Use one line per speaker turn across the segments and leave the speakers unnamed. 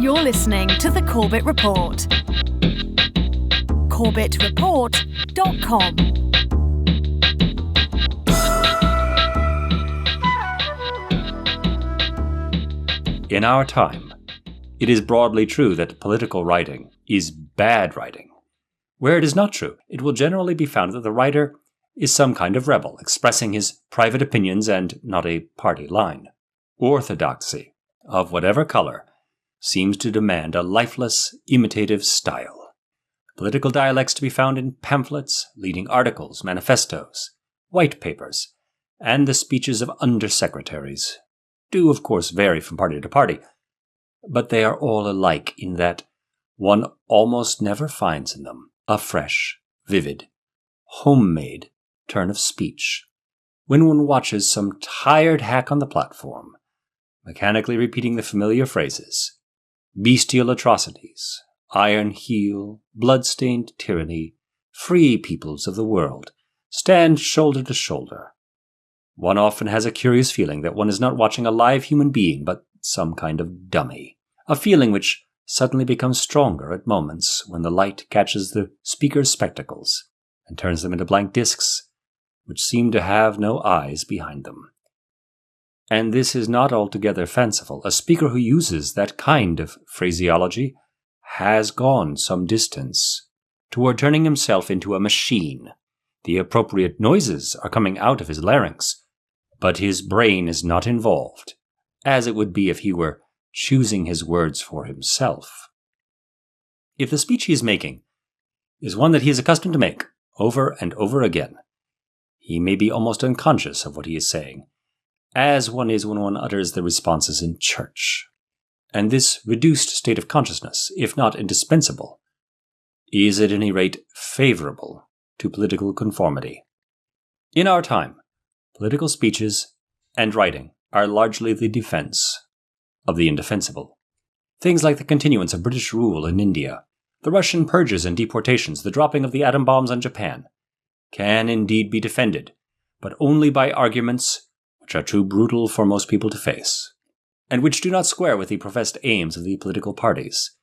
You're listening to The Corbett Report. CorbettReport.com.
In our time, it is broadly true that political writing is bad writing. Where it is not true, it will generally be found that the writer is some kind of rebel, expressing his private opinions and not a party line. Orthodoxy, of whatever color, seems to demand a lifeless, imitative style. Political dialects to be found in pamphlets, leading articles, manifestos, white papers, and the speeches of undersecretaries do, of course, vary from party to party, but they are all alike in that one almost never finds in them a fresh, vivid, homemade turn of speech when one watches some tired hack on the platform, mechanically repeating the familiar phrases, bestial atrocities, iron heel, blood-stained tyranny, free peoples of the world, stand shoulder to shoulder. One often has a curious feeling that one is not watching a live human being, but some kind of dummy. A feeling which suddenly becomes stronger at moments when the light catches the speaker's spectacles and turns them into blank discs, which seem to have no eyes behind them. And this is not altogether fanciful. A speaker who uses that kind of phraseology has gone some distance toward turning himself into a machine. The appropriate noises are coming out of his larynx, but his brain is not involved, as it would be if he were choosing his words for himself. If the speech he is making is one that he is accustomed to make over and over again, he may be almost unconscious of what he is saying, as one is when one utters the responses in church. And this reduced state of consciousness, if not indispensable, is at any rate favorable to political conformity. In our time, political speeches and writing are largely the defense of the indefensible. Things like the continuance of British rule in India, the Russian purges and deportations, the dropping of the atom bombs on Japan, can indeed be defended, but only by arguments which are too brutal for most people to face, and which do not square with the professed aims of the political parties.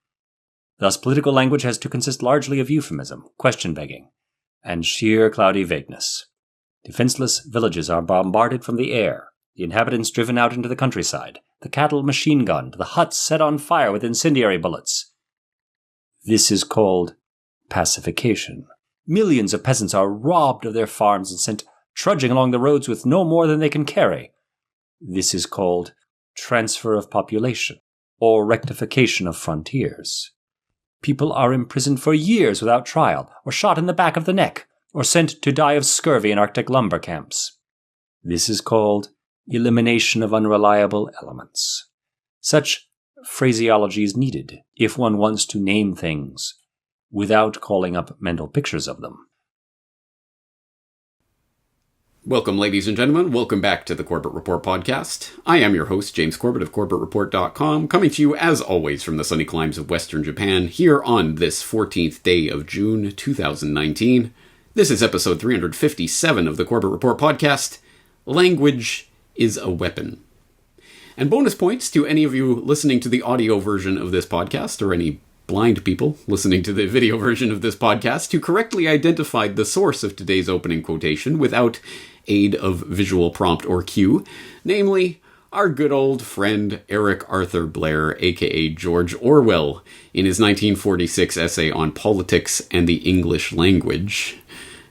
Thus, political language has to consist largely of euphemism, question-begging, and sheer cloudy vagueness. Defenseless villages are bombarded from the air, the inhabitants driven out into the countryside, the cattle machine-gunned, the huts set on fire with incendiary bullets. This is called pacification. Millions of peasants are robbed of their farms and sent trudging along the roads with no more than they can carry. This is called transfer of population, or rectification of frontiers. People are imprisoned for years without trial, or shot in the back of the neck, or sent to die of scurvy in Arctic lumber camps. This is called elimination of unreliable elements. Such phraseology is needed if one wants to name things without calling up mental pictures of them.
Welcome, ladies and gentlemen. Welcome back to the Corbett Report podcast. I am your host, James Corbett of CorbettReport.com, coming to you, as always, from the sunny climes of Western Japan, here on this 14th day of June, 2019. This is episode 357 of the Corbett Report podcast, Language is a Weapon. And bonus points to any of you listening to the audio version of this podcast, or any blind people listening to the video version of this podcast, who correctly identified the source of today's opening quotation without aid of visual prompt or cue, namely our good old friend Eric Arthur Blair, aka George Orwell, in his 1946 essay on politics and the English language.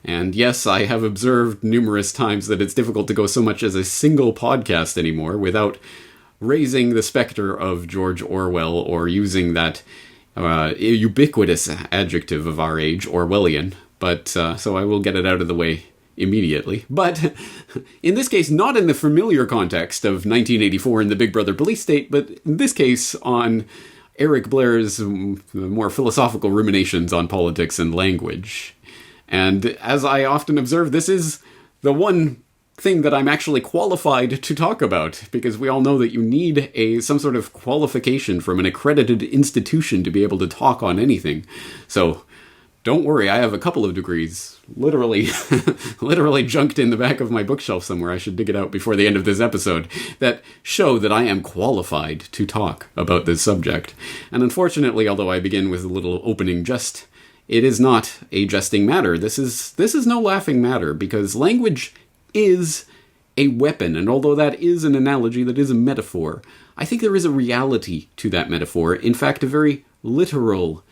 And yes, I have observed numerous times that it's difficult to go so much as a single podcast anymore without raising the specter of George Orwell or using that ubiquitous adjective of our age, Orwellian. But so I will get it out of the way immediately. But in this case, not in the familiar context of 1984 in the Big Brother police state, but in this case on Eric Blair's more philosophical ruminations on politics and language. And as I often observe, this is the one thing that I'm actually qualified to talk about, because we all know that you need some sort of qualification from an accredited institution to be able to talk on anything. So Don't worry, I have a couple of degrees, literally junked in the back of my bookshelf somewhere. I should dig it out before the end of this episode, that show that I am qualified to talk about this subject. And unfortunately, although I begin with a little opening jest, it is not a jesting matter. This is no laughing matter, because language is a weapon, and although that is an analogy, that is a metaphor, I think there is a reality to that metaphor. In fact, a very literal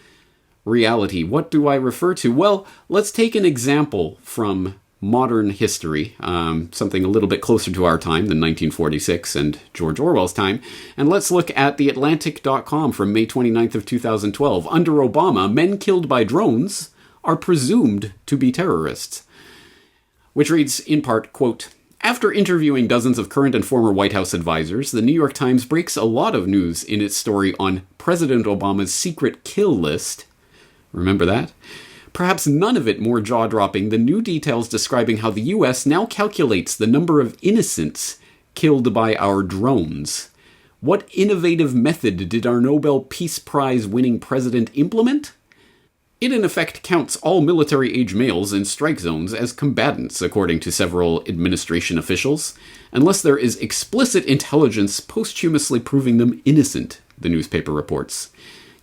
reality. What do I refer to? Well, let's take an example from modern history, something a little bit closer to our time than 1946 and George Orwell's time, and let's look at theatlantic.com from May 29th of 2012. Under Obama, men killed by drones are presumed to be terrorists. Which reads, in part, quote, after interviewing dozens of current and former White House advisors, the New York Times breaks a lot of news in its story on President Obama's secret kill list. Remember that? Perhaps none of it more jaw-dropping than new details describing how the U.S. now calculates the number of innocents killed by our drones. What innovative method did our Nobel Peace Prize-winning president implement? It in effect counts all military-age males in strike zones as combatants, according to several administration officials, unless there is explicit intelligence posthumously proving them innocent, the newspaper reports.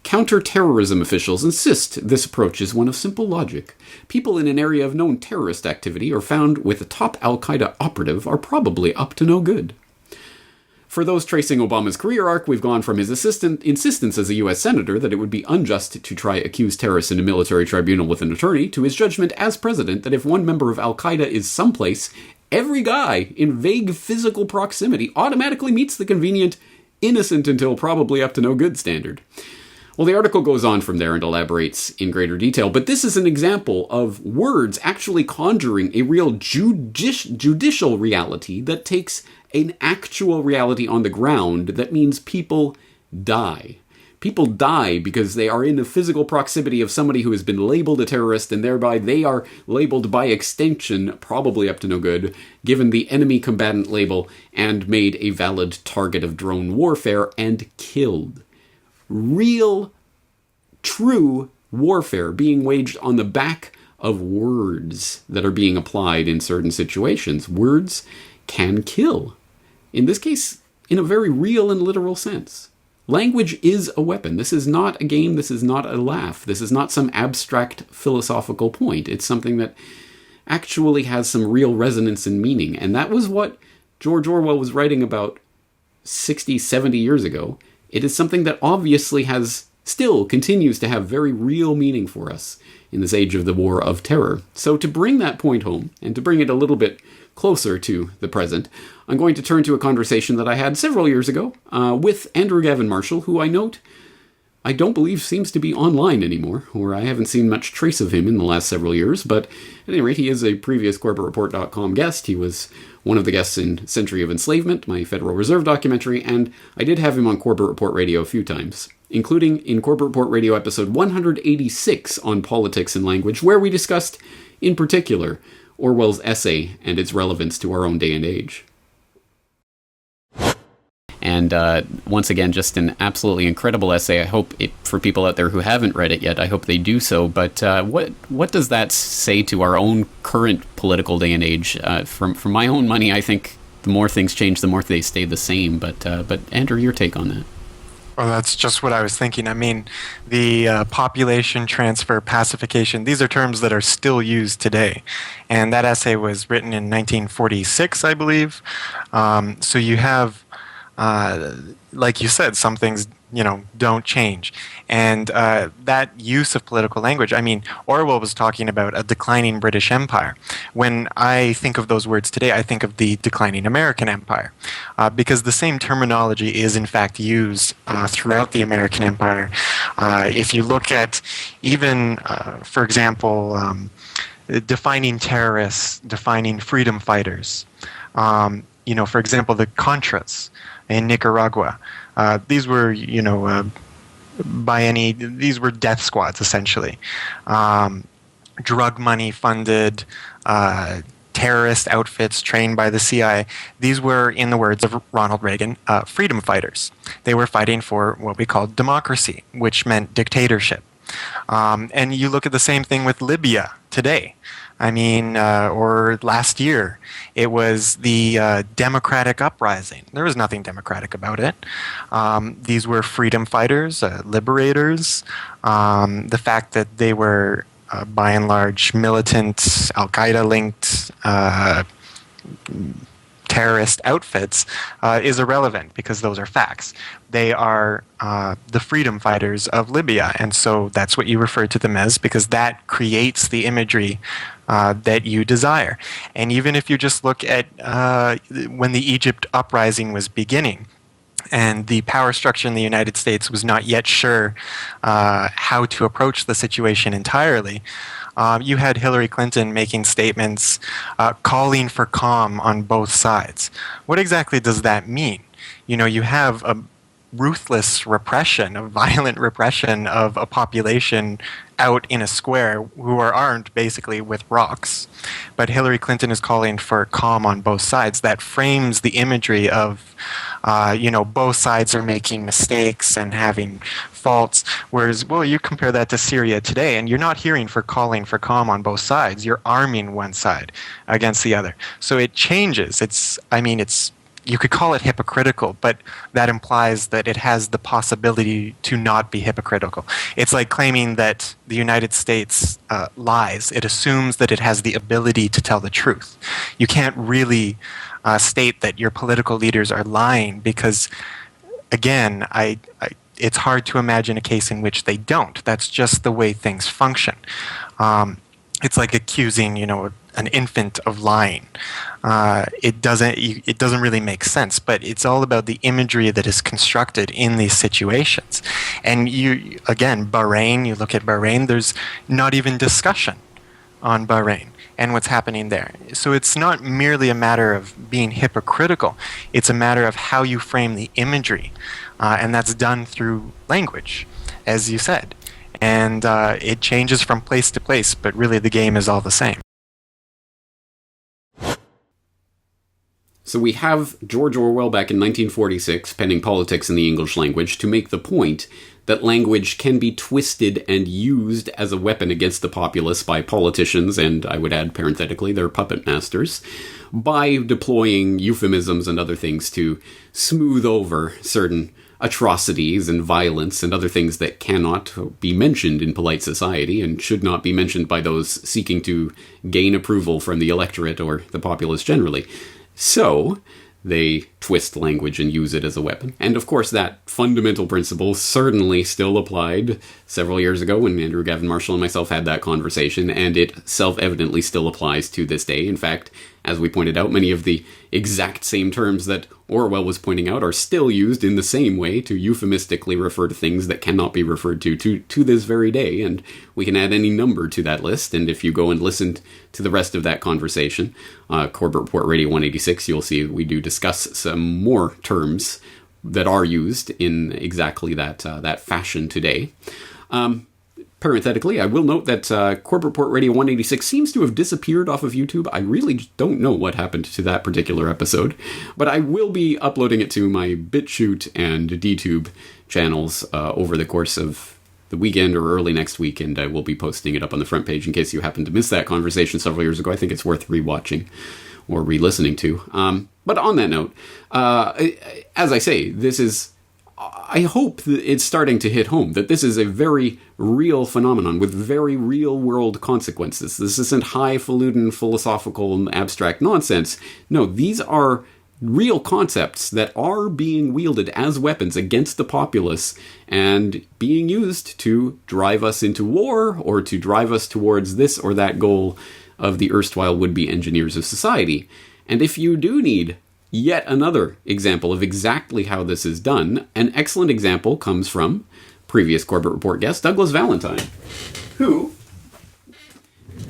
Counter-terrorism officials insist this approach is one of simple logic. People in an area of known terrorist activity or found with a top al-Qaeda operative are probably up to no good. For those tracing Obama's career arc, we've gone from his insistence as a U.S. senator that it would be unjust to try accuse terrorists in a military tribunal with an attorney, to his judgment as president that if one member of al-Qaeda is someplace, every guy in vague physical proximity automatically meets the convenient innocent until probably up to no good standard. Well, the article goes on from there and elaborates in greater detail, but this is an example of words actually conjuring a real judicial reality that takes an actual reality on the ground that means people die. People die because they are in the physical proximity of somebody who has been labeled a terrorist, and thereby they are labeled by extension, probably up to no good, given the enemy combatant label, and made a valid target of drone warfare and killed. Real, true warfare being waged on the back of words that are being applied in certain situations. Words can kill. In this case, in a very real and literal sense. Language is a weapon. This is not a game. This is not a laugh. This is not some abstract philosophical point. It's something that actually has some real resonance and meaning. And that was what George Orwell was writing about 60, 70 years ago. It is something that obviously still continues to have very real meaning for us in this age of the war of terror. So to bring that point home, and to bring it a little bit closer to the present, I'm going to turn to a conversation that I had several years ago with Andrew Gavin Marshall, who I don't believe seems to be online anymore, or I haven't seen much trace of him in the last several years, but at any rate, he is a previous CorbettReport.com guest. He was one of the guests in Century of Enslavement, my Federal Reserve documentary, and I did have him on Corbett Report Radio a few times, including in Corbett Report Radio episode 186 on politics and language, where we discussed, in particular, Orwell's essay and its relevance to our own day and age. And once again, just an absolutely incredible essay. I hope for people out there who haven't read it yet, I hope they do so. But what does that say to our own current political day and age? From my own money, I think the more things change, the more they stay the same. But Andrew, your take on that?
Well, that's just what I was thinking. I mean, the population transfer, pacification, these are terms that are still used today. And that essay was written in 1946, I believe. So you have, like you said, some things, don't change. And that use of political language, I mean, Orwell was talking about a declining British Empire. When I think of those words today, I think of the declining American Empire, because the same terminology is in fact used throughout the American Empire. If you look at even, for example, defining terrorists, defining freedom fighters, for example, the Contras in Nicaragua, these were, these were death squads, essentially. Drug money funded terrorist outfits trained by the CIA. These were, in the words of Ronald Reagan, freedom fighters. They were fighting for what we called democracy, which meant dictatorship. And you look at the same thing with Libya today. I mean, or last year, it was the democratic uprising. There was nothing democratic about it. These were freedom fighters, liberators. The fact that they were, by and large, militant, Al-Qaeda linked terrorist outfits is irrelevant because those are facts. They are the freedom fighters of Libya, and so that's what you refer to them as because that creates the imagery that you desire. And even if you just look at when the Egypt uprising was beginning, and the power structure in the United States was not yet sure how to approach the situation entirely, you had Hillary Clinton making statements calling for calm on both sides. What exactly does that mean? You know, you have a ruthless repression, a violent repression of a population out in a square who are armed basically with rocks. But Hillary Clinton is calling for calm on both sides. That frames the imagery of, both sides are making mistakes and having faults. Whereas, well, you compare that to Syria today, and you're not hearing for calling for calm on both sides. You're arming one side against the other. So it changes. You could call it hypocritical, but that implies that it has the possibility to not be hypocritical. It's like claiming that the United States lies. It assumes that it has the ability to tell the truth. You can't really state that your political leaders are lying because, again, it's hard to imagine a case in which they don't. That's just the way things function. It's like accusing, an infant of lying. It doesn't really make sense, but it's all about the imagery that is constructed in these situations. And you look at Bahrain, there's not even discussion on Bahrain and what's happening there. So it's not merely a matter of being hypocritical, it's a matter of how you frame the imagery, and that's done through language, as you said. And it changes from place to place, but really the game is all the same.
So we have George Orwell back in 1946 penning Politics in the English Language to make the point that language can be twisted and used as a weapon against the populace by politicians, and I would add parenthetically their puppet masters, by deploying euphemisms and other things to smooth over certain atrocities and violence and other things that cannot be mentioned in polite society and should not be mentioned by those seeking to gain approval from the electorate or the populace generally. So, they twist language and use it as a weapon. And of course, that fundamental principle certainly still applied several years ago when Andrew Gavin Marshall and myself had that conversation, and it self-evidently still applies to this day. In fact, as we pointed out, many of the exact same terms that Orwell was pointing out are still used in the same way to euphemistically refer to things that cannot be referred to this very day, and we can add any number to that list. And if you go and listen to the rest of that conversation, Corbett Report Radio 186, you'll see we do discuss some more terms that are used in exactly that fashion today. Parenthetically, I will note that Corbett Report Radio 186 seems to have disappeared off of YouTube. I really don't know what happened to that particular episode, but I will be uploading it to my BitChute and DTube channels over the course of the weekend or early next week, and I will be posting it up on the front page in case you happen to miss that conversation several years ago. I think it's worth rewatching or re-listening to. But on that note, as I say, I hope that it's starting to hit home, that this is a very real phenomenon with very real-world consequences. This isn't highfalutin, philosophical, and abstract nonsense. No, these are real concepts that are being wielded as weapons against the populace and being used to drive us into war or to drive us towards this or that goal of the erstwhile would-be engineers of society. And if you do need yet another example of exactly how this is done, an excellent example comes from previous Corbett Report guest, Douglas Valentine, who,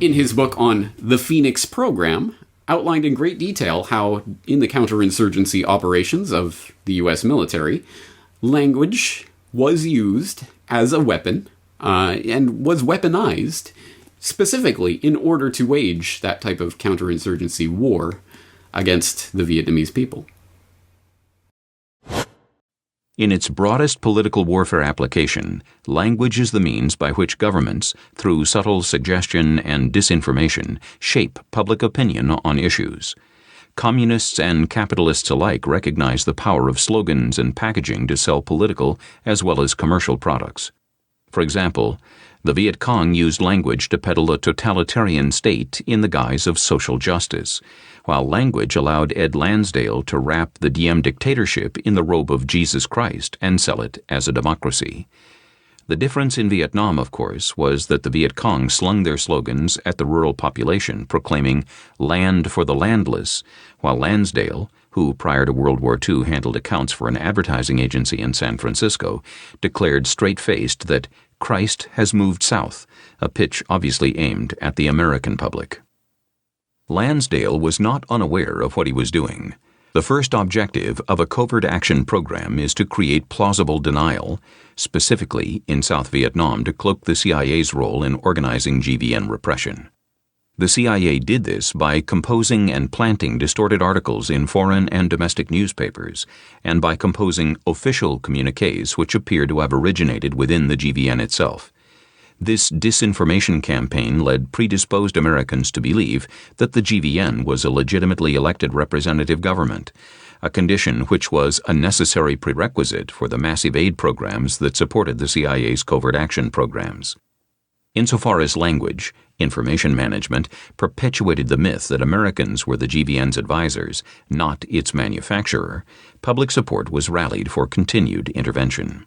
in his book on the Phoenix Program, outlined in great detail how, in the counterinsurgency operations of the U.S. military, language was used as a weapon and was weaponized specifically in order to wage that type of counterinsurgency war against the Vietnamese people.
In its broadest political warfare application, language is the means by which governments, through subtle suggestion and disinformation, shape public opinion on issues. Communists and capitalists alike recognize the power of slogans and packaging to sell political as well as commercial products. For example, the Viet Cong used language to peddle a totalitarian state in the guise of social justice, while language allowed Ed Lansdale to wrap the Diem dictatorship in the robe of Jesus Christ and sell it as a democracy. The difference in Vietnam, of course, was that the Viet Cong slung their slogans at the rural population, proclaiming "land for the landless," while Lansdale, who prior to World War II handled accounts for an advertising agency in San Francisco, declared straight-faced that Christ has moved south, a pitch obviously aimed at the American public. Lansdale was not unaware of what he was doing. The first objective of a covert action program is to create plausible denial, specifically in South Vietnam to cloak the CIA's role in organizing GVN repression. The CIA did this by composing and planting distorted articles in foreign and domestic newspapers, and by composing official communiques which appear to have originated within the GVN itself. This disinformation campaign led predisposed Americans to believe that the GVN was a legitimately elected representative government, a condition which was a necessary prerequisite for the massive aid programs that supported the CIA's covert action programs. Insofar as language, information management perpetuated the myth that Americans were the GVN's advisors, not its manufacturer, public support was rallied for continued intervention.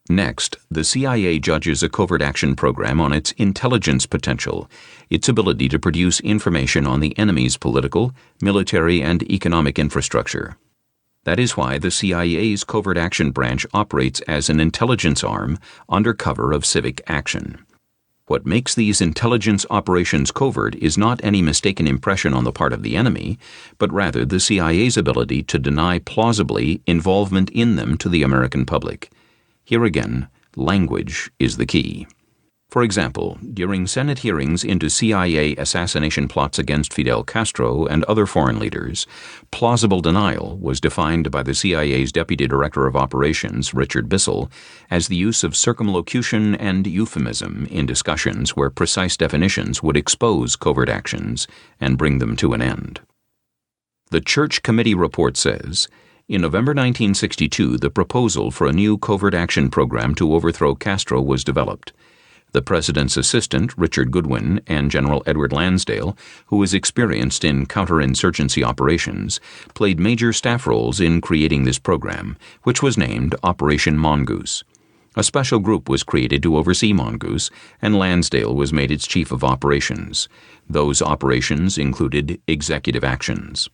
Next, the CIA judges a covert action program on its intelligence potential, its ability to produce information on the enemy's political, military, and economic infrastructure. That is why the CIA's covert action branch operates as an intelligence arm under cover of civic action. What makes these intelligence operations covert is not any mistaken impression on the part of the enemy, but rather the CIA's ability to deny plausibly involvement in them to the American public. Here again, language is the key. For example, during Senate hearings into CIA assassination plots against Fidel Castro and other foreign leaders, plausible denial was defined by the CIA's Deputy Director of Operations, Richard Bissell, as the use of circumlocution and euphemism in discussions where precise definitions would expose covert actions and bring them to an end. The Church Committee report says, in November 1962, the proposal for a new covert action program to overthrow Castro was developed. The president's assistant, Richard Goodwin, and General Edward Lansdale, who was experienced in counterinsurgency operations, played major staff roles in creating this program, which was named Operation Mongoose. A special group was created to oversee Mongoose, and Lansdale was made its chief of operations. Those operations included executive actions.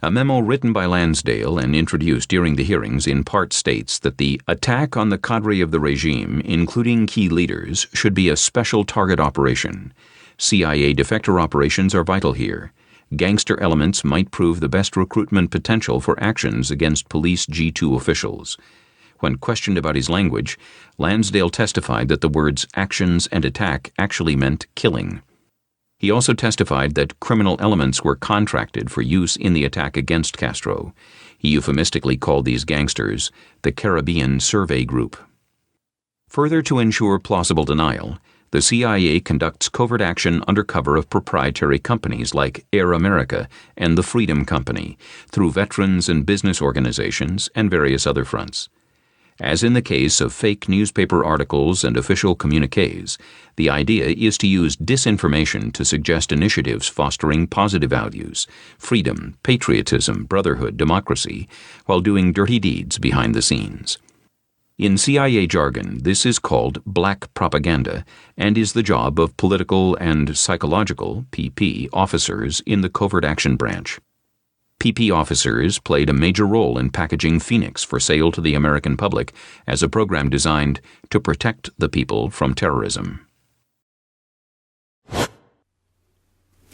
A memo written by Lansdale and introduced during the hearings in part states that the attack on the cadre of the regime, including key leaders, should be a special target operation. CIA defector operations are vital here. Gangster elements might prove the best recruitment potential for actions against police G2 officials. When questioned about his language, Lansdale testified that the words actions and attack actually meant killing. He also testified that criminal elements were contracted for use in the attack against Castro. He euphemistically called these gangsters the Caribbean Survey Group. Further to ensure plausible denial, the CIA conducts covert action under cover of proprietary companies like Air America and the Freedom Company, through veterans and business organizations and various other fronts. As in the case of fake newspaper articles and official communiques, the idea is to use disinformation to suggest initiatives fostering positive values, freedom, patriotism, brotherhood, democracy, while doing dirty deeds behind the scenes. In CIA jargon, this is called black propaganda and is the job of political and psychological (PP) officers in the covert action branch. PP officers played a major role in packaging Phoenix for sale to the American public as a program designed to protect the people from terrorism.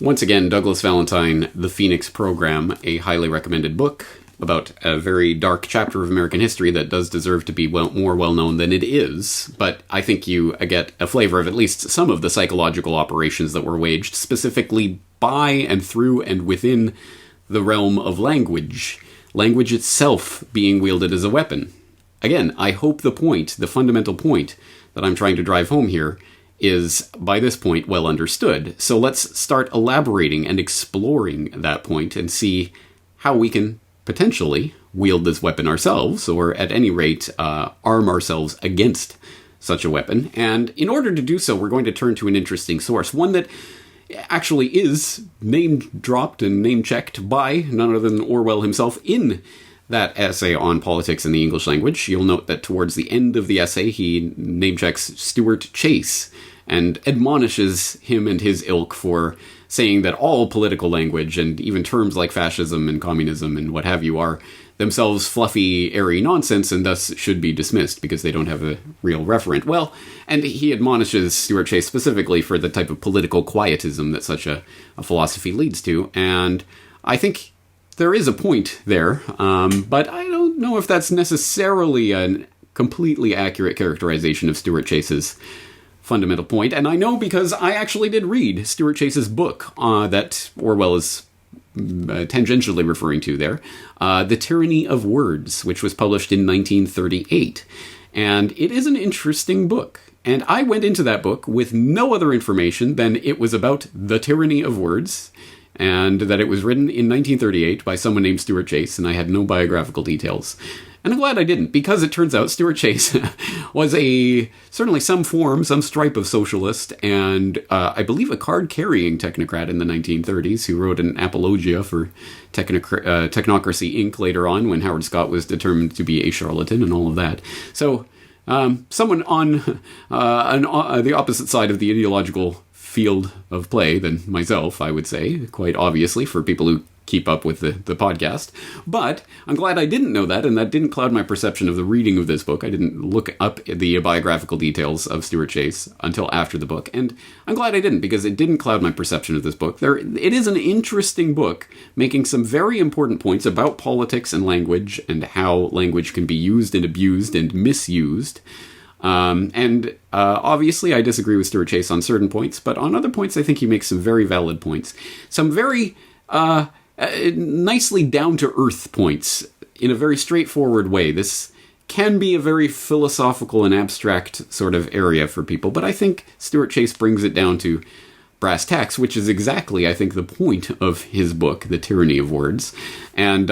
Once again, Douglas Valentine, The Phoenix Program, a highly recommended book about a very dark chapter of American history that does deserve to be more well-known than it is, but I think you get a flavor of at least some of the psychological operations that were waged specifically by and through and within the realm of language. language itself being wielded as a weapon. Again, I hope the fundamental point that I'm trying to drive home here is, by this point, well understood. So let's start elaborating and exploring that point and see how we can potentially wield this weapon ourselves, or at any rate, arm ourselves against such a weapon. And in order to do so, we're going to turn to an interesting source, one that actually is name-dropped and name-checked by none other than Orwell himself in that essay on politics in the English language. You'll note that towards the end of the essay, he name-checks Stuart Chase and admonishes him and his ilk for saying that all political language, and even terms like fascism and communism and what have you, are themselves fluffy, airy nonsense and thus should be dismissed because they don't have a real referent. Well, and he admonishes Stuart Chase specifically for the type of political quietism that such a philosophy leads to, and I think there is a point there, but I don't know if that's necessarily a completely accurate characterization of Stuart Chase's fundamental point, and I know because I actually did read Stuart Chase's book that Orwell is tangentially referring to there, The Tyranny of Words, which was published in 1938. And it is an interesting book. And I went into that book with no other information than it was about the tyranny of words, and that it was written in 1938 by someone named Stuart Chase, and I had no biographical details. And I'm glad I didn't, because it turns out Stuart Chase was certainly some stripe of socialist, and I believe a card-carrying technocrat in the 1930s who wrote an apologia for Technocracy Inc. later on when Howard Scott was determined to be a charlatan and all of that. So someone on the opposite side of the ideological field of play than myself, I would say, quite obviously, for people who keep up with the podcast. But I'm glad I didn't know that, and that didn't cloud my perception of the reading of this book. I didn't look up the biographical details of Stuart Chase until after the book, and I'm glad I didn't, because it didn't cloud my perception of this book. It is an interesting book, making some very important points about politics and language, and how language can be used and abused and misused. Obviously I disagree with Stuart Chase on certain points, but on other points I think he makes some very valid points. Some very nicely down-to-earth points in a very straightforward way. This can be a very philosophical and abstract sort of area for people, but I think Stuart Chase brings it down to brass tacks, which is exactly, I think, the point of his book, The Tyranny of Words. And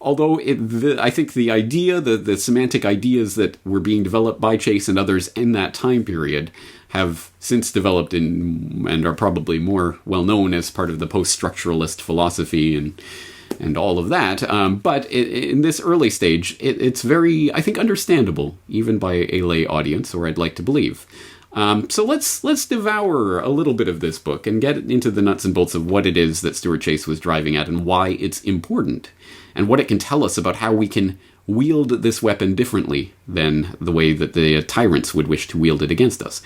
although I think the idea, the semantic ideas that were being developed by Chase and others in that time period have since developed and are probably more well-known as part of the post-structuralist philosophy and all of that. But in this early stage, it's very, I think, understandable, even by a lay audience, or I'd like to believe. So let's devour a little bit of this book and get into the nuts and bolts of what it is that Stuart Chase was driving at and why it's important, and what it can tell us about how we can wield this weapon differently than the way that the tyrants would wish to wield it against us.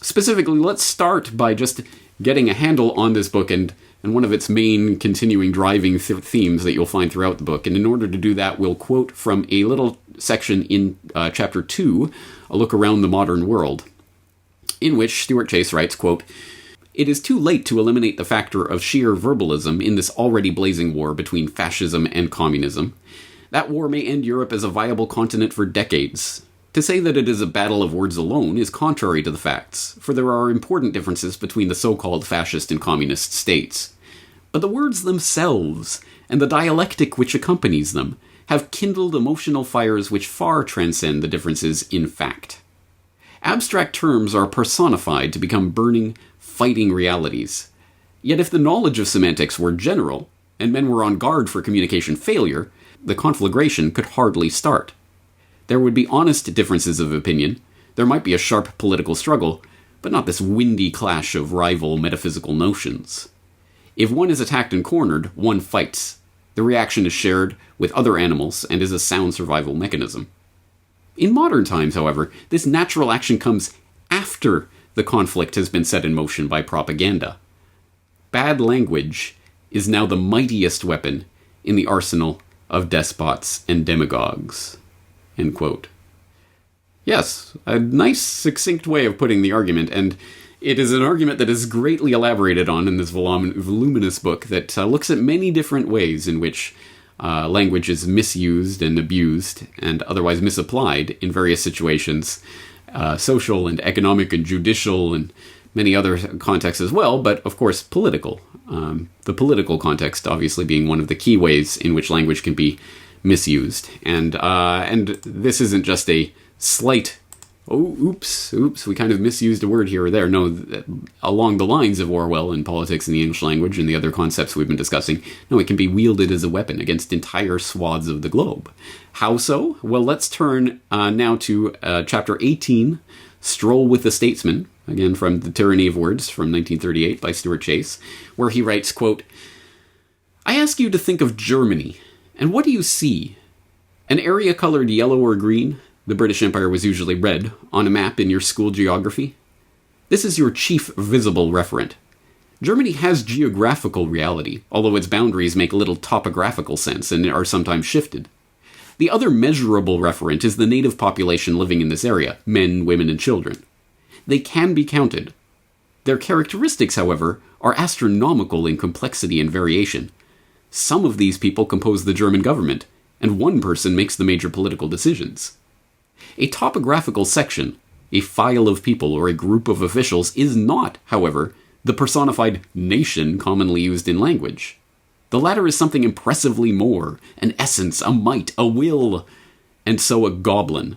Specifically, let's start by just getting a handle on this book and one of its main continuing driving themes that you'll find throughout the book. And in order to do that, we'll quote from a little section in Chapter 2, A Look Around the Modern World, in which Stuart Chase writes, quote, "It is too late to eliminate the factor of sheer verbalism in this already blazing war between fascism and communism. That war may end Europe as a viable continent for decades. To say that it is a battle of words alone is contrary to the facts, for there are important differences between the so-called fascist and communist states. But the words themselves, and the dialectic which accompanies them, have kindled emotional fires which far transcend the differences in fact. Abstract terms are personified to become burning, fighting realities. Yet if the knowledge of semantics were general, and men were on guard for communication failure, the conflagration could hardly start. There would be honest differences of opinion, there might be a sharp political struggle, but not this windy clash of rival metaphysical notions. If one is attacked and cornered, one fights. The reaction is shared with other animals and is a sound survival mechanism. In modern times, however, this natural action comes after the conflict has been set in motion by propaganda. Bad language is now the mightiest weapon in the arsenal of despots and demagogues." End quote. Yes, a nice, succinct way of putting the argument, and it is an argument that is greatly elaborated on in this voluminous book that looks at many different ways in which language is misused and abused and otherwise misapplied in various situations, social and economic and judicial and many other contexts as well, but of course political. The political context obviously being one of the key ways in which language can be misused. And this isn't just a slight, oops, we kind of misused a word here or there. No, along the lines of Orwell and politics in the English language and the other concepts we've been discussing, no, it can be wielded as a weapon against entire swaths of the globe. How so? Well, let's turn now to chapter 18, Stroll with the Statesman, again from The Tyranny of Words from 1938 by Stuart Chase, where he writes, quote, "I ask you to think of Germany, and what do you see? An area colored yellow or green? The British Empire was usually red on a map in your school geography. This is your chief visible referent. Germany has geographical reality, although its boundaries make little topographical sense and are sometimes shifted. The other measurable referent is the native population living in this area, men, women, and children. They can be counted. Their characteristics, however, are astronomical in complexity and variation. Some of these people compose the German government, and one person makes the major political decisions. A topographical section, a file of people or a group of officials, is not, however, the personified nation commonly used in language. The latter is something impressively more, an essence, a might, a will, and so a goblin.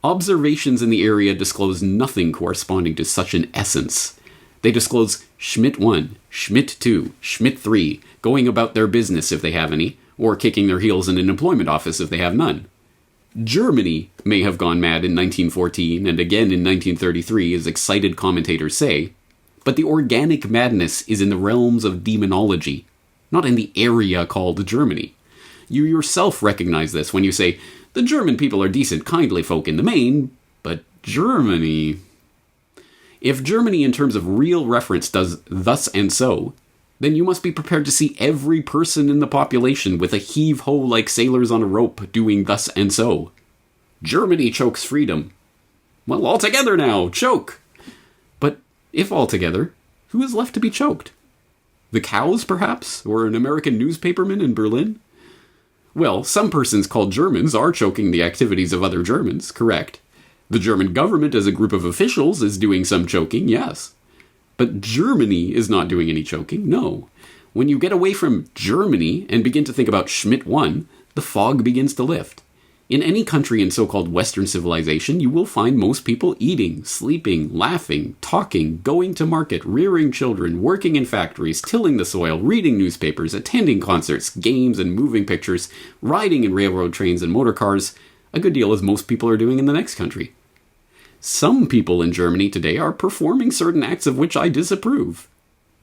Observations in the area disclose nothing corresponding to such an essence. They disclose Schmidt 1, Schmidt 2, Schmidt 3, going about their business if they have any, or kicking their heels in an employment office if they have none. Germany may have gone mad in 1914 and again in 1933, as excited commentators say, but the organic madness is in the realms of demonology, not in the area called Germany. You yourself recognize this when you say, the German people are decent, kindly folk in the main, but Germany... If Germany in terms of real reference does thus and so, then you must be prepared to see every person in the population with a heave-ho like sailors on a rope doing thus and so. Germany chokes freedom. Well, all together now, choke! But if all together, who is left to be choked? The cows, perhaps? Or an American newspaperman in Berlin? Well, some persons called Germans are choking the activities of other Germans, correct. The German government as a group of officials is doing some choking, yes. But Germany is not doing any choking, no. When you get away from Germany and begin to think about Schmidt 1, the fog begins to lift. In any country in so-called Western civilization, you will find most people eating, sleeping, laughing, talking, going to market, rearing children, working in factories, tilling the soil, reading newspapers, attending concerts, games and moving pictures, riding in railroad trains and motor cars, a good deal as most people are doing in the next country. Some people in Germany today are performing certain acts of which I disapprove.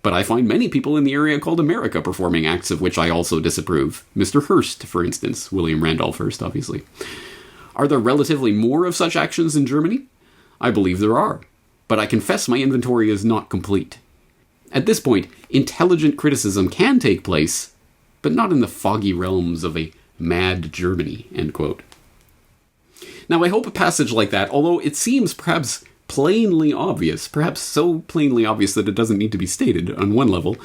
But I find many people in the area called America performing acts of which I also disapprove. Mr. Hearst, for instance. William Randolph Hearst, obviously. Are there relatively more of such actions in Germany? I believe there are. But I confess my inventory is not complete. At this point, intelligent criticism can take place, but not in the foggy realms of a mad Germany, end quote. Now, I hope a passage like that, although it seems perhaps plainly obvious, perhaps so plainly obvious that it doesn't need to be stated on one level,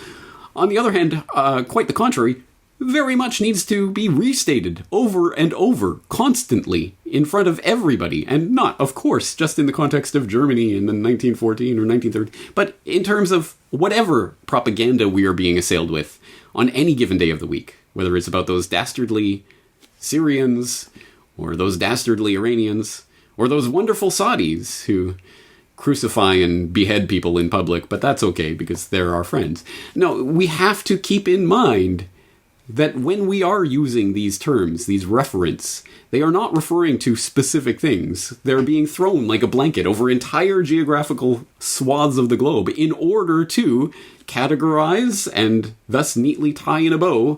on the other hand, quite the contrary, very much needs to be restated over and over, constantly, in front of everybody, and not, of course, just in the context of Germany in 1914 or 1930, but in terms of whatever propaganda we are being assailed with on any given day of the week, whether it's about those dastardly Syrians, or those dastardly Iranians, or those wonderful Saudis who crucify and behead people in public, but that's okay because they're our friends. No, we have to keep in mind that when we are using these terms, these referents, they are not referring to specific things. They're being thrown like a blanket over entire geographical swaths of the globe in order to categorize and thus neatly tie in a bow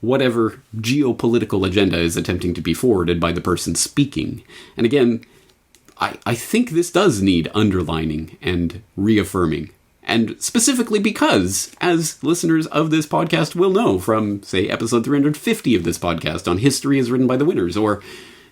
whatever geopolitical agenda is attempting to be forwarded by the person speaking. And again, I think this does need underlining and reaffirming. And specifically because, as listeners of this podcast will know from, say, episode 350 of this podcast on History is Written by the Winners, or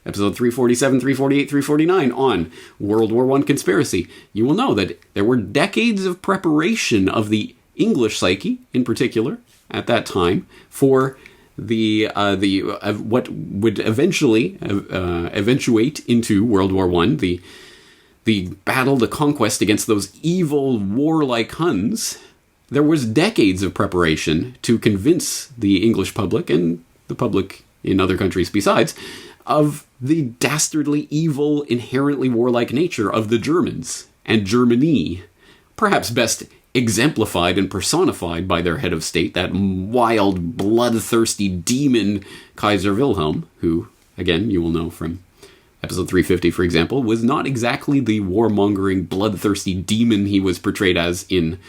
episode 347, 348, 349 on World War I conspiracy, you will know that there were decades of preparation of the English psyche, in particular, at that time, for what would eventually eventuate into World War I, the battle, the conquest against those evil, warlike Huns. There was decades of preparation to convince the English public, and the public in other countries besides, of the dastardly, evil, inherently warlike nature of the Germans and Germany, perhaps best exemplified and personified by their head of state, that wild, bloodthirsty demon Kaiser Wilhelm, who, again, you will know from episode 350, for example, was not exactly the warmongering, bloodthirsty demon he was portrayed as in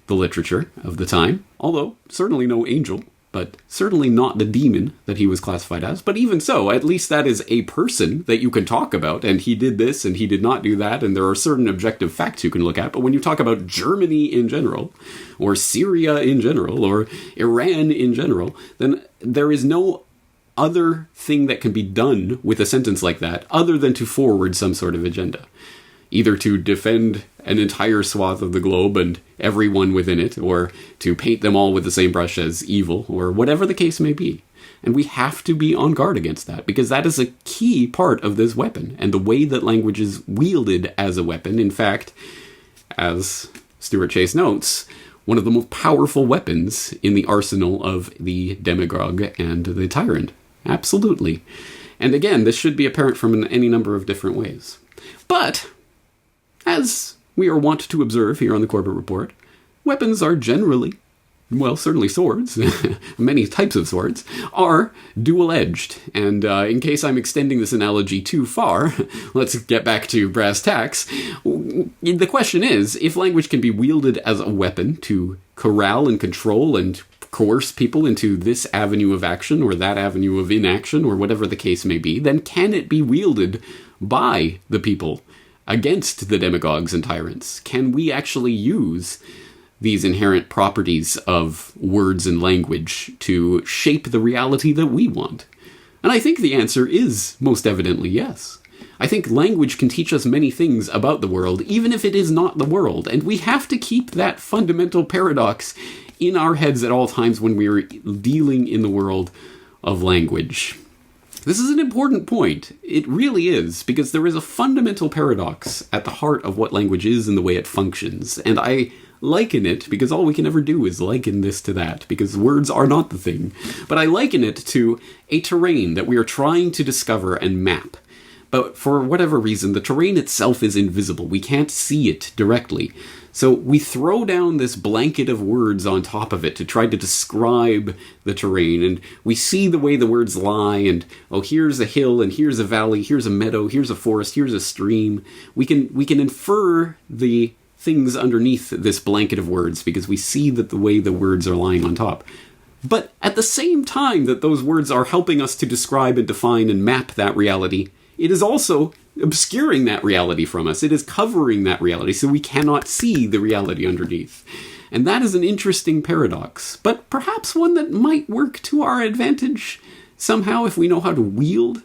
the literature of the time, although certainly no angel, but certainly not the demon that he was classified as. But even so, at least that is a person that you can talk about, and he did this and he did not do that, and there are certain objective facts you can look at. But when you talk about Germany in general, or Syria in general, or Iran in general, then there is no other thing that can be done with a sentence like that other than to forward some sort of agenda. Either to defend an entire swath of the globe and everyone within it, or to paint them all with the same brush as evil, or whatever the case may be. And we have to be on guard against that, because that is a key part of this weapon, and the way that language is wielded as a weapon. In fact, as Stuart Chase notes, one of the most powerful weapons in the arsenal of the demagogue and the tyrant. Absolutely. And again, this should be apparent from any number of different ways. But as we are wont to observe here on the Corbett Report, weapons are generally, well, certainly swords, many types of swords, are dual-edged. And in case I'm extending this analogy too far, let's get back to brass tacks. The question is, if language can be wielded as a weapon to corral and control and coerce people into this avenue of action or that avenue of inaction or whatever the case may be, then can it be wielded by the people against the demagogues and tyrants? Can we actually use these inherent properties of words and language to shape the reality that we want? And I think the answer is most evidently yes. I think language can teach us many things about the world, even if it is not the world, and we have to keep that fundamental paradox in our heads at all times when we are dealing in the world of language. This is an important point. It really is, because there is a fundamental paradox at the heart of what language is and the way it functions. And I liken it, because all we can ever do is liken this to that, because words are not the thing. But I liken it to a terrain that we are trying to discover and map. But for whatever reason, the terrain itself is invisible. We can't see it directly. So we throw down this blanket of words on top of it to try to describe the terrain, and we see the way the words lie, and oh, here's a hill, and here's a valley, here's a meadow, here's a forest, here's a stream. We can infer the things underneath this blanket of words because we see that the way the words are lying on top. But at the same time that those words are helping us to describe and define and map that reality, it is also obscuring that reality from us. It is covering that reality, so we cannot see the reality underneath. And that is an interesting paradox, but perhaps one that might work to our advantage somehow if we know how to wield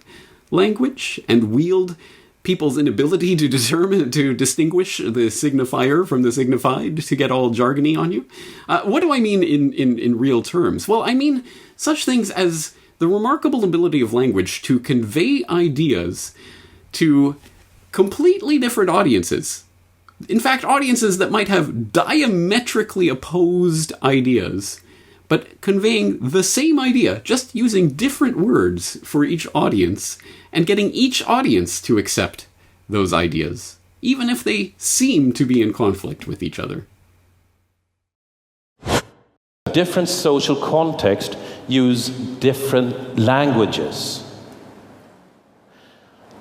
language and wield people's inability to distinguish the signifier from the signified, to get all jargony on you. What do I mean in real terms? Well, I mean such things as the remarkable ability of language to convey ideas to completely different audiences. In fact, audiences that might have diametrically opposed ideas, but conveying the same idea, just using different words for each audience, and getting each audience to accept those ideas, even if they seem to be in conflict with each other.
Different social context use different languages.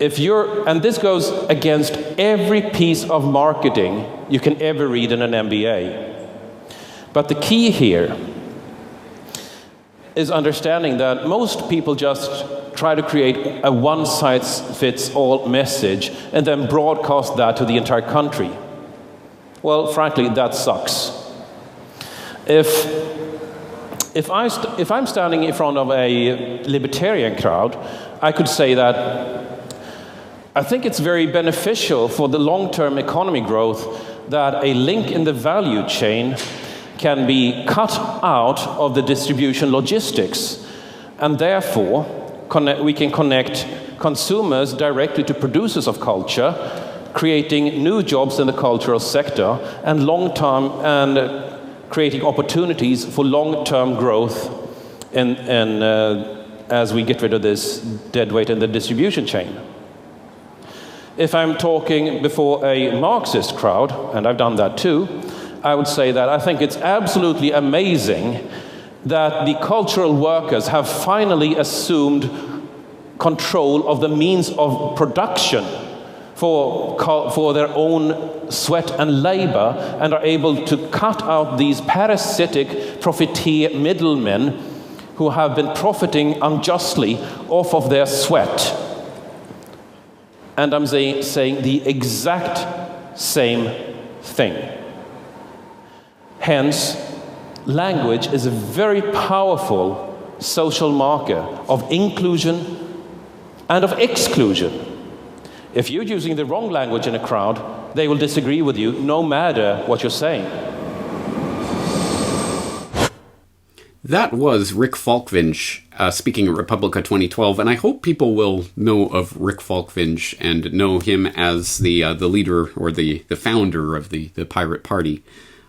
And this goes against every piece of marketing you can ever read in an MBA. But the key here is understanding that most people just try to create a one-size-fits-all message and then broadcast that to the entire country. Well, frankly, that sucks. If I'm standing in front of a libertarian crowd, I could say that I think it's very beneficial for the long-term economy growth that a link in the value chain can be cut out of the distribution logistics And therefore, we can connect consumers directly to producers of culture, creating new jobs in the cultural sector and creating opportunities for long-term growth as we get rid of this dead weight in the distribution chain. If I'm talking before a Marxist crowd, and I've done that too, I would say that I think it's absolutely amazing that the cultural workers have finally assumed control of the means of production for their own sweat and labor, and are able to cut out these parasitic profiteer middlemen who have been profiting unjustly off of their sweat. And I'm saying the exact same thing. Hence, language is a very powerful social marker of inclusion and of exclusion. If you're using the wrong language in a crowd, they will disagree with you no matter what you're saying.
That was Rick Falkvinge speaking at Republica 2012, and I hope people will know of Rick Falkvinge and know him as the leader or the founder of the Pirate Party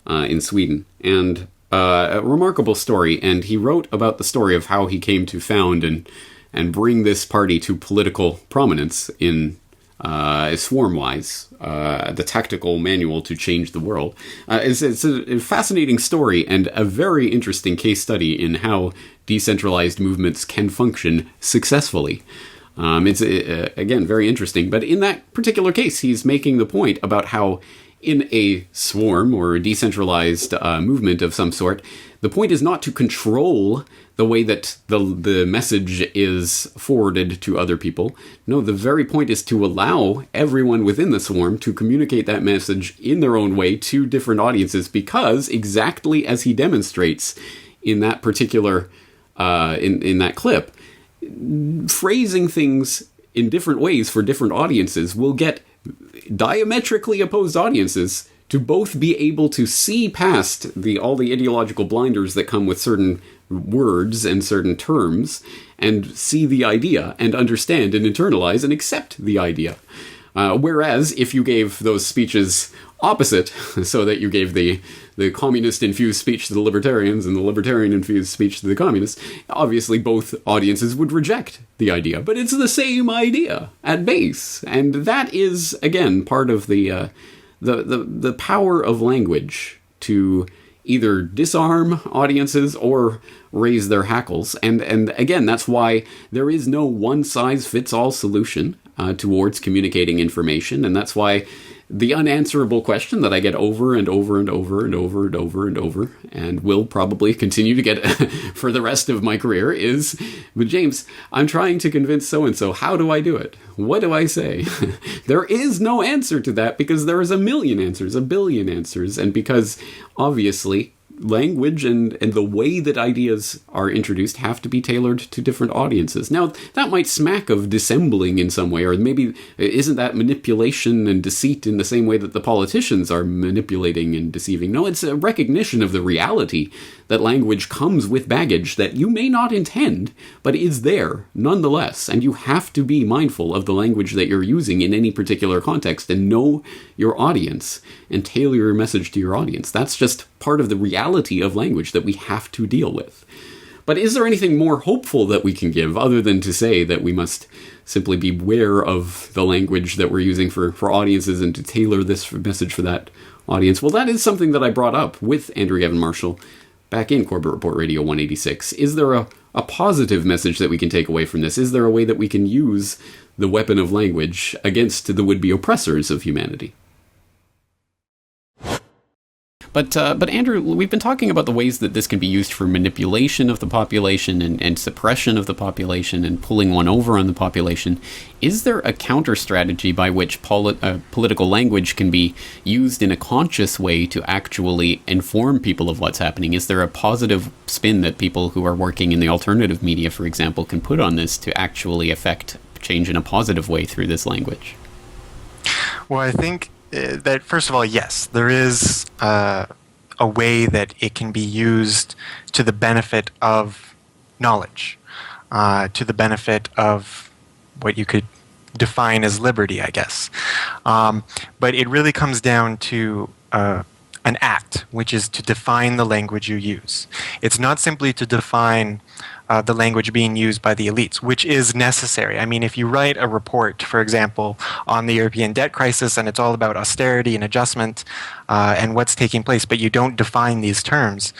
in Sweden. And a remarkable story, and he wrote about the story of how he came to found and bring this party to political prominence in Swarmwise, the tactical manual to change the world. It's a fascinating story and a very interesting case study in how decentralized movements can function successfully. It's, again, very interesting. But in that particular case, he's making the point about how in a swarm or a decentralized movement of some sort, the point is not to control the way that the message is forwarded to other people. No, the very point is to allow everyone within the swarm to communicate that message in their own way to different audiences, because exactly as he demonstrates in that particular, in that clip, phrasing things in different ways for different audiences will get diametrically opposed audiences to both be able to see past all the ideological blinders that come with certain words and certain terms, and see the idea and understand and internalize and accept the idea. Whereas if you gave those speeches opposite, so that you gave the communist-infused speech to the libertarians and the libertarian-infused speech to the communists, obviously both audiences would reject the idea. But it's the same idea at base. And that is, again, part of the power of language to either disarm audiences or raise their hackles. And again, that's why there is no one-size-fits-all solution towards communicating information. And that's why the unanswerable question that I get over and over and over and over and over and over, and will probably continue to get for the rest of my career, is, but James, I'm trying to convince so-and-so. How do I do it? What do I say? There is no answer to that, because there is a million answers, a billion answers, and because, obviously, language and the way that ideas are introduced have to be tailored to different audiences. Now, that might smack of dissembling in some way, or maybe isn't that manipulation and deceit in the same way that the politicians are manipulating and deceiving? No, it's a recognition of the reality that language comes with baggage that you may not intend, but is there nonetheless, and you have to be mindful of the language that you're using in any particular context and know your audience and tailor your message to your audience. That's just part of the reality of language that we have to deal with. But is there anything more hopeful that we can give other than to say that we must simply be aware of the language that we're using for audiences and to tailor this message for that audience? Well, that is something that I brought up with Andrew Gavin Marshall back in Corbett Report Radio 186. Is there a positive message that we can take away from this? Is there a way that we can use the weapon of language against the would-be oppressors of humanity? But Andrew, we've been talking about the ways that this can be used for manipulation of the population and suppression of the population and pulling one over on the population. Is there a counter strategy by which political language can be used in a conscious way to actually inform people of what's happening? Is there a positive spin that people who are working in the alternative media, for example, can put on this to actually affect change in a positive way through this language?
Well, I think that, first of all, yes, there is a way that it can be used to the benefit of knowledge. to the benefit of what you could define as liberty, I guess. But it really comes down to an act, which is to define the language you use. It's not simply to define the language being used by the elites, which is necessary. I mean, if you write a report, for example, on the European debt crisis, and it's all about austerity and adjustment and what's taking place, but you don't define these terms,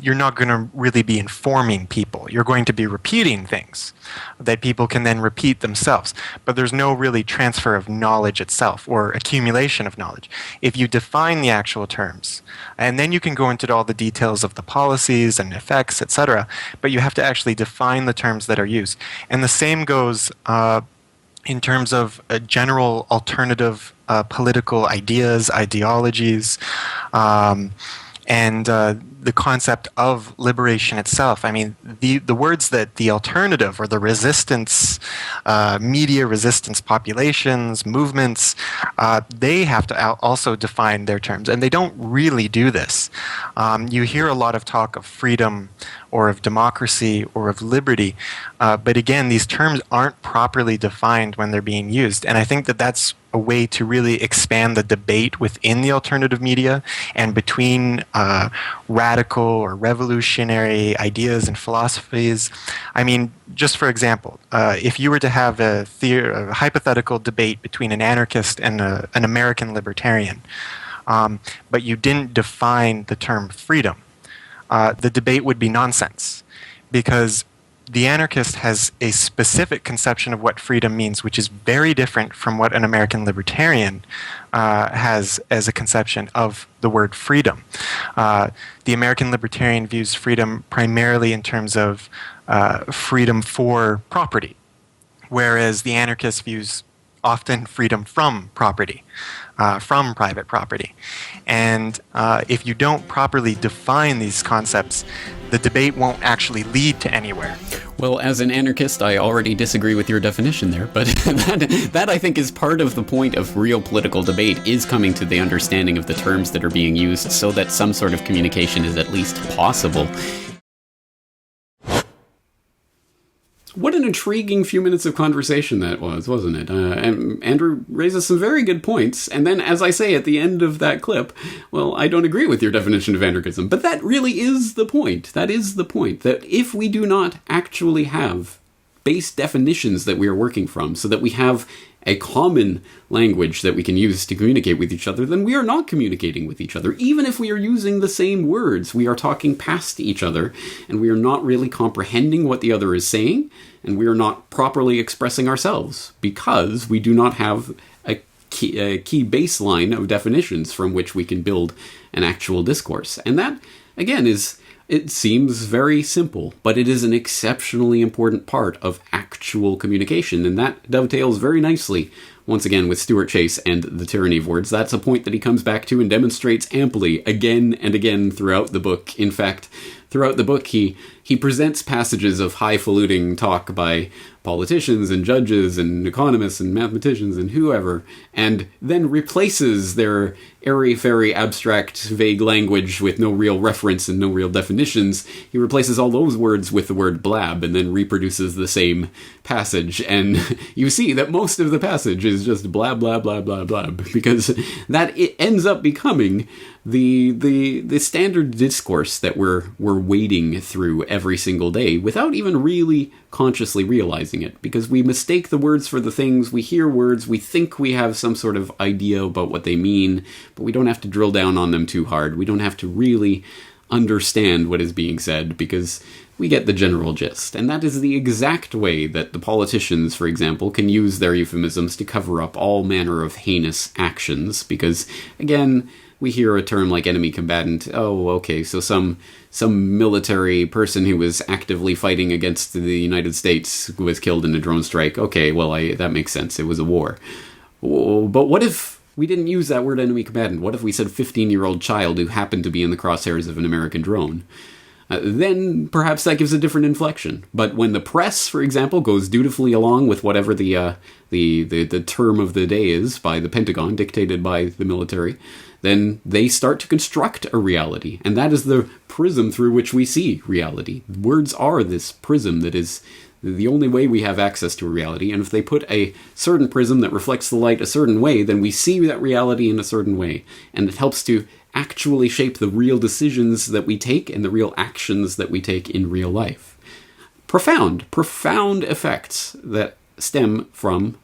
you're not going to really be informing people. You're going to be repeating things that people can then repeat themselves. But there's no really transfer of knowledge itself or accumulation of knowledge. If you define the actual terms, and then you can go into all the details of the policies and effects, etc., but you have to actually define the terms that are used. And the same goes in terms of general alternative political ideas, ideologies, and the concept of liberation itself. I mean, the words that the alternative or the resistance, media resistance populations, movements, they have to also define their terms, and they don't really do this. You hear a lot of talk of freedom or of democracy or of liberty, but again, these terms aren't properly defined when they're being used, and I think that that's a way to really expand the debate within the alternative media and between radical or revolutionary ideas and philosophies. I mean, just for example, if you were to have a hypothetical debate between an anarchist and an American libertarian, but you didn't define the term freedom, the debate would be nonsense, because the anarchist has a specific conception of what freedom means, which is very different from what an American libertarian has as a conception of the word freedom. The American libertarian views freedom primarily in terms of freedom for property, whereas the anarchist views often freedom from property, from private property. And if you don't properly define these concepts, the debate won't actually lead to anywhere.
Well, as an anarchist, I already disagree with your definition there, but that I think is part of the point of real political debate, is coming to the understanding of the terms that are being used so that some sort of communication is at least possible. What an intriguing few minutes of conversation that was, wasn't it? And Andrew raises some very good points, and then, as I say at the end of that clip, well, I don't agree with your definition of anarchism, but that really is the point. That is the point, that if we do not actually have base definitions that we are working from, so that we have a common language that we can use to communicate with each other, then we are not communicating with each other. Even if we are using the same words, we are talking past each other, and we are not really comprehending what the other is saying, and we are not properly expressing ourselves, because we do not have a key baseline of definitions from which we can build an actual discourse. And that, again, it seems very simple, but it is an exceptionally important part of actual communication, and that dovetails very nicely, once again, with Stuart Chase and the tyranny of words. That's a point that he comes back to and demonstrates amply again and again throughout the book. In fact, throughout the book, he presents passages of highfalutin talk by politicians and judges and economists and mathematicians and whoever, and then replaces their airy-fairy, abstract, vague language with no real reference and no real definitions. He replaces all those words with the word blab and then reproduces the same passage. And you see that most of the passage is just blab, blab, blab, blab, blab, because that it ends up becoming the standard discourse that we're wading through every single day without even really consciously realizing it, because we mistake the words for the things. We hear words, we think we have some sort of idea about what they mean, but we don't have to drill down on them too hard. We don't have to really understand what is being said, because we get the general gist. And that is the exact way that the politicians, for example, can use their euphemisms to cover up all manner of heinous actions, because, again, we hear a term like enemy combatant. Oh, okay, so some military person who was actively fighting against the United States was killed in a drone strike. Okay, well, that makes sense. It was a war. But what if we didn't use that word enemy combatant? What if we said 15-year-old child who happened to be in the crosshairs of an American drone? Then perhaps that gives a different inflection. But when the press, for example, goes dutifully along with whatever the term of the day is by the Pentagon, dictated by the military, then they start to construct a reality. And that is the prism through which we see reality. Words are this prism that is the only way we have access to a reality. And if they put a certain prism that reflects the light a certain way, then we see that reality in a certain way. And it helps to actually shape the real decisions that we take and the real actions that we take in real life. Profound effects that stem from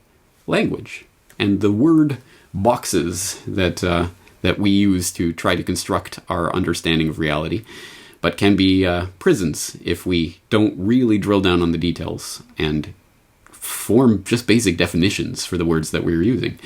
language and the word boxes that we use to try to construct our understanding of reality, but can be prisons if we don't really drill down on the details and form just basic definitions for the words that we're using.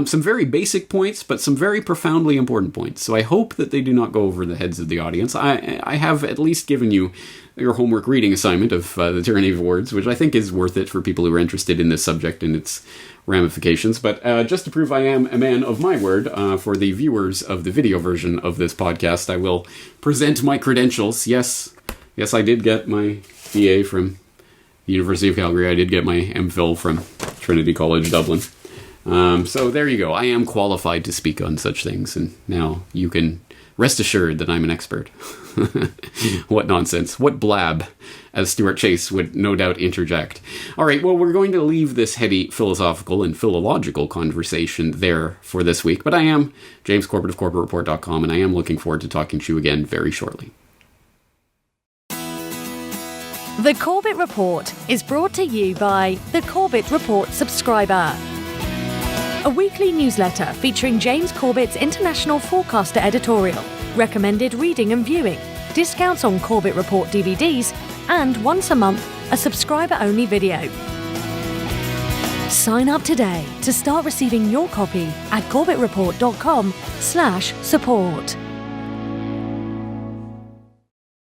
Some very basic points, but some very profoundly important points. So I hope that they do not go over the heads of the audience. I have at least given you your homework reading assignment of The Tyranny of Words, which I think is worth it for people who are interested in this subject and its ramifications. But just to prove I am a man of my word, for the viewers of the video version of this podcast, I will present my credentials. Yes, I did get my BA from the University of Calgary. I did get my MPhil from Trinity College Dublin. So there you go. I am qualified to speak on such things, and now you can rest assured that I'm an expert. What nonsense. What blab, as Stuart Chase would no doubt interject. All right, well, we're going to leave this heady philosophical and philological conversation there for this week, but I am James Corbett of CorbettReport.com, and I am looking forward to talking to you again very shortly.
The Corbett Report is brought to you by the Corbett Report subscriber, a weekly newsletter featuring James Corbett's International Forecaster editorial, recommended reading and viewing, discounts on Corbett Report DVDs, and once a month, a subscriber-only video. Sign up today to start receiving your copy at corbettreport.com/support.